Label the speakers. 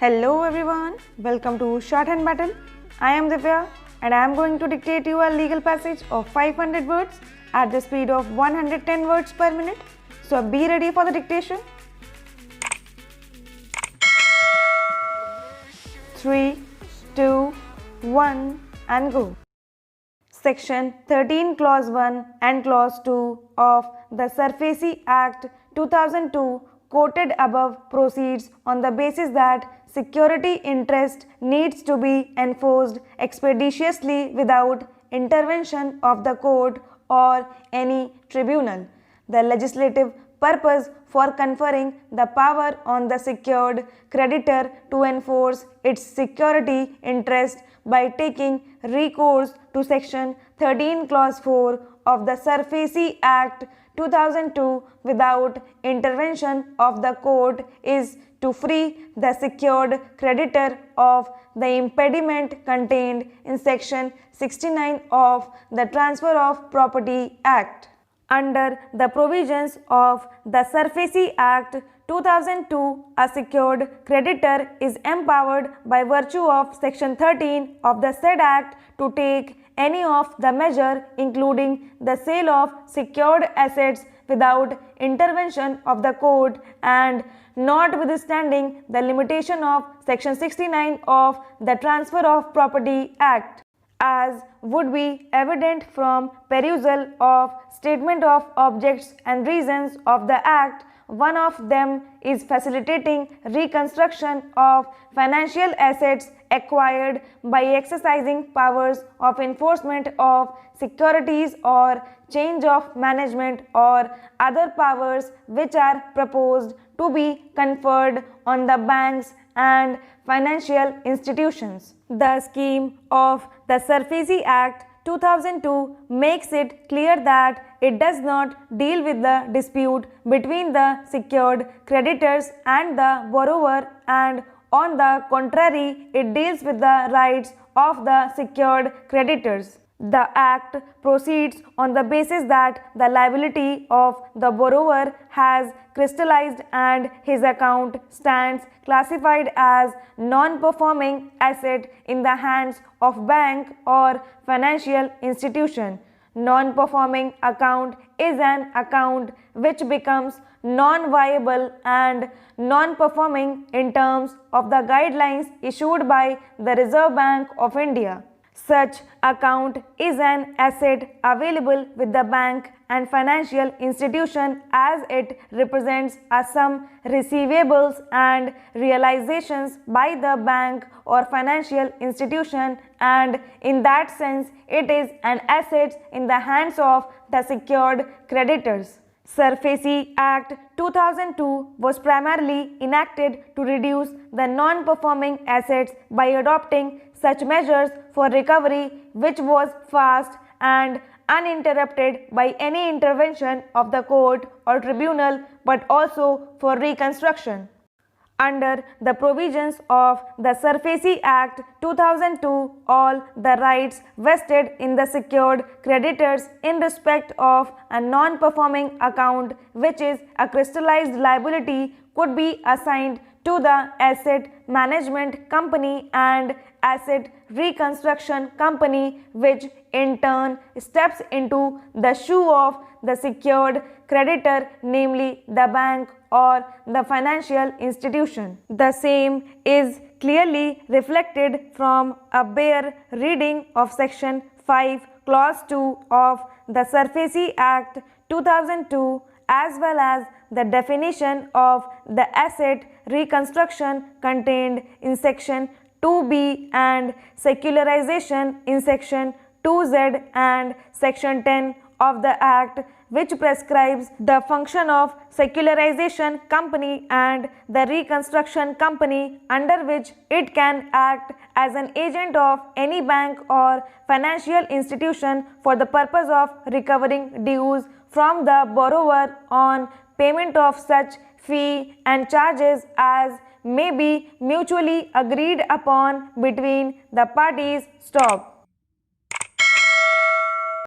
Speaker 1: Hello everyone, welcome to Shorthand Battle. I am Divya and I am going to dictate you a legal passage of 500 words at the speed of 110 words per minute. So be ready for the dictation. 3, 2, 1 and go. Section 13 Clause 1 and Clause 2 of the SURFACI Act 2002 quoted above proceeds on the basis that security interest needs to be enforced expeditiously without intervention of the court or any tribunal. The legislative purpose for conferring the power on the secured creditor to enforce its security interest by taking recourse to Section 13 Clause 4 of the SURFACI Act 2002 without intervention of the court is to free the secured creditor of the impediment contained in Section 69 of the Transfer of Property Act. Under the provisions of the SURFACI Act 2002, a secured creditor is empowered by virtue of Section 13 of the said Act to take any of the measure including the sale of secured assets without intervention of the court and notwithstanding the limitation of Section 69 of the Transfer of Property Act. As would be evident from perusal of Statement of Objects and Reasons of the Act, one of them is facilitating reconstruction of financial assets acquired by exercising powers of enforcement of securities or change of management or other powers which are proposed to be conferred on the banks and financial institutions. The scheme of the SURFACI Act 2002 makes it clear that it does not deal with the dispute between the secured creditors and the borrower, and on the contrary, it deals with the rights of the secured creditors. The Act proceeds on the basis that the liability of the borrower has crystallized and his account stands classified as non-performing asset in the hands of bank or financial institution. Non-performing account is an account which becomes non-viable and non-performing in terms of the guidelines issued by the Reserve Bank of India. Such account is an asset available with the bank and financial institution as it represents a sum receivables and realizations by the bank or financial institution, and in that sense it is an asset in the hands of the secured creditors. SURFACI Act 2002 was primarily enacted to reduce the non-performing assets by adopting such measures for recovery which was fast and uninterrupted by any intervention of the court or tribunal, but also for reconstruction. Under the provisions of the SURFACI Act 2002, all the rights vested in the secured creditors in respect of a non-performing account which is a crystallized liability could be assigned to the Asset Management Company and Asset Reconstruction Company, which in turn steps into the shoe of the secured creditor, namely the bank or the financial institution. The same is clearly reflected from a bare reading of Section 5 Clause 2 of the SURFACI Act 2002, as well as the definition of the asset reconstruction contained in Section 2B and secularization in Section 2Z and Section 10 of the Act, which prescribes the function of secularization company and the reconstruction company, under which it can act as an agent of any bank or financial institution for the purpose of recovering dues from the borrower on payment of such fee and charges as may be mutually agreed upon between the parties. Stop.